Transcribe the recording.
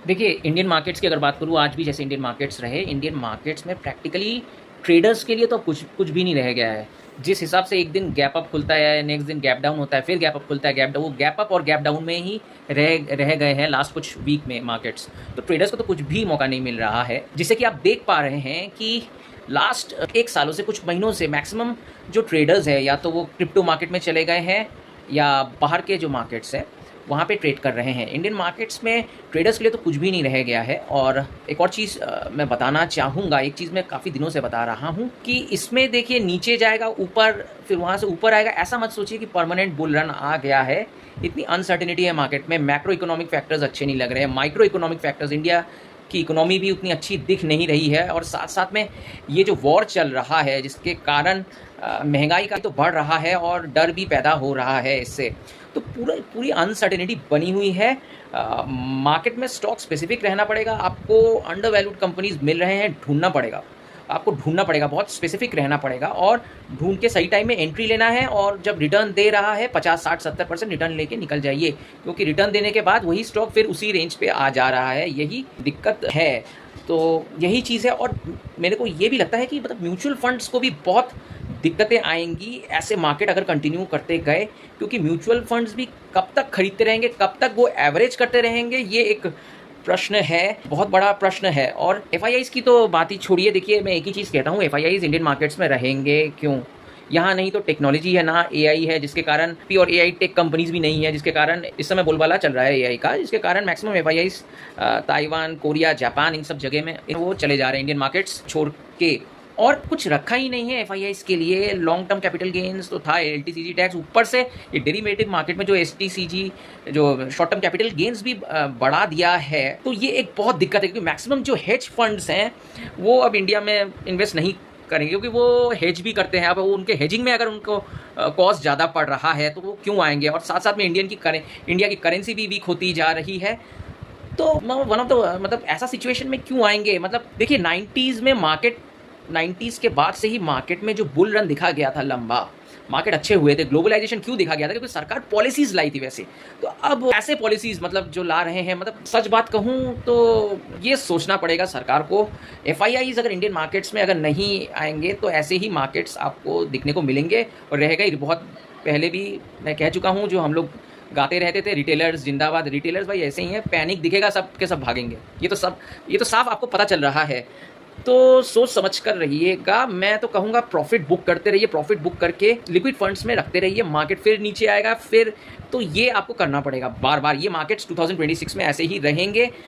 देखिए, Indian markets की अगर बात करूँ, आज भी जैसे इंडियन मार्केट्स रहे, इंडियन मार्केट्स में प्रैक्टिकली ट्रेडर्स के लिए तो कुछ कुछ भी नहीं रह गया है। जिस हिसाब से एक दिन गैप अप खुलता है, नेक्स्ट दिन गैप डाउन होता है, फिर गैप अप खुलता है, गैप डाउन, वो गैप अप और गैप डाउन में ही रह गए हैं लास्ट कुछ वीक में मार्केट्स। तो ट्रेडर्स को तो कुछ भी मौका नहीं मिल रहा है, जिससे कि आप देख पा रहे हैं कि लास्ट 1 सालों से, कुछ महीनों से मैक्सिमम जो ट्रेडर्स हैं, या तो वो क्रिप्टो मार्केट में चले गए हैं या बाहर के जो मार्केट्स हैं वहाँ पे ट्रेड कर रहे हैं। इंडियन मार्केट्स में ट्रेडर्स के लिए तो कुछ भी नहीं रह गया है। और एक और चीज़ मैं बताना चाहूँगा, एक चीज़ मैं काफ़ी दिनों से बता रहा हूँ कि इसमें देखिए नीचे जाएगा, ऊपर, फिर वहाँ से ऊपर आएगा। ऐसा मत सोचिए कि परमानेंट बुल रन आ गया है। इतनी अनसर्टेनिटी है मार्केट में, मैक्रो इकोनॉमिक फैक्टर्स अच्छे नहीं लग रहे हैं, माइक्रो इकोनॉमिक फैक्टर्स, इंडिया की इकोनॉमी भी उतनी अच्छी दिख नहीं रही है, और साथ साथ में ये जो वॉर चल रहा है जिसके कारण महंगाई का तो बढ़ रहा है और डर भी पैदा हो रहा है इससे। तो पूरी अनसर्टेनिटी बनी हुई है। मार्केट में स्टॉक स्पेसिफिक रहना पड़ेगा, आपको अंडर वैल्यूड कंपनीज मिल रहे हैं, ढूंढना पड़ेगा, आपको ढूंढना पड़ेगा, बहुत स्पेसिफिक रहना पड़ेगा और ढूंढ के सही टाइम में एंट्री लेना है। और जब रिटर्न दे रहा है 50, 60, 70% रिटर्न लेके निकल जाइए, क्योंकि रिटर्न देने के बाद वही स्टॉक फिर उसी रेंज पे आ जा रहा है, यही दिक्कत है। तो यही चीज़ है। और मेरे को ये भी लगता है कि मतलब म्यूचुअल फंड्स को भी बहुत दिक्कतें आएंगी ऐसे मार्केट अगर कंटिन्यू करते गए, क्योंकि म्यूचुअल फंड्स भी कब तक खरीदते रहेंगे, कब तक वो एवरेज करते रहेंगे, ये एक प्रश्न है, बहुत बड़ा प्रश्न है। और एफआईआईज़ की तो बात ही छोड़िए। देखिए, मैं एक ही चीज़ कहता हूँ, एफआईआईज़ इंडियन मार्केट्स में रहेंगे क्यों? यहाँ नहीं तो टेक्नोलॉजी है, ना एआई है, जिसके कारण और एआई टेक कंपनीज भी नहीं है, जिसके कारण इस समय बोलबाला चल रहा है एआई का, जिसके कारण मैक्सिमम एफआईआईज़ ताइवान, कोरिया, जापान, इन सब जगह में वो चले जा रहे हैं इंडियन मार्केट्स छोड़ के। और कुछ रखा ही नहीं है एफआईआईज़ के लिए। लॉन्ग टर्म कैपिटल गेन्स तो था, एलटीसीजी टैक्स, ऊपर से ये डेरिवेटिव मार्केट में जो एसटीसीजी, जो शॉर्ट टर्म कैपिटल गेन्स भी बढ़ा दिया है। तो ये एक बहुत दिक्कत है, क्योंकि मैक्सिमम जो हेज फंड्स हैं वो अब इंडिया में इन्वेस्ट नहीं करेंगे, क्योंकि वो हेज भी करते हैं। अब वो उनके हेजिंग में अगर उनको कॉस्ट ज़्यादा पड़ रहा है तो वो क्यों आएंगे? और साथ साथ में इंडिया की करेंसी भी वीक होती जा रही है। तो वन ऑफ द मतलब ऐसा सिचुएशन में क्यों आएंगे? मतलब देखिए, 90s के बाद से ही मार्केट में जो बुल रन दिखा गया था लंबा, मार्केट अच्छे हुए थे, ग्लोबलाइजेशन क्यों दिखा गया था? क्योंकि सरकार पॉलिसीज़ लाई थी वैसे। तो अब ऐसे पॉलिसीज़ मतलब जो ला रहे हैं, मतलब सच बात कहूँ तो ये सोचना पड़ेगा सरकार को। एफआईआईज़ अगर इंडियन मार्केट्स में अगर नहीं आएंगे तो ऐसे ही मार्केट्स आपको दिखने को मिलेंगे। और रहेगा ही, बहुत पहले भी मैं कह चुका हूँ, जो हम लोग गाते रहते थे, रिटेलर्स जिंदाबाद, रिटेलर्स भाई ऐसे ही हैं, पैनिक दिखेगा सब के सब भागेंगे। ये तो साफ आपको पता चल रहा है। तो सोच समझ कर रहिएगा। मैं तो कहूँगा प्रॉफिट बुक करते रहिए, प्रॉफिट बुक करके लिक्विड फंड्स में रखते रहिए। मार्केट फिर नीचे आएगा, फिर तो ये आपको करना पड़ेगा बार बार। ये मार्केट्स 2026 में ऐसे ही रहेंगे।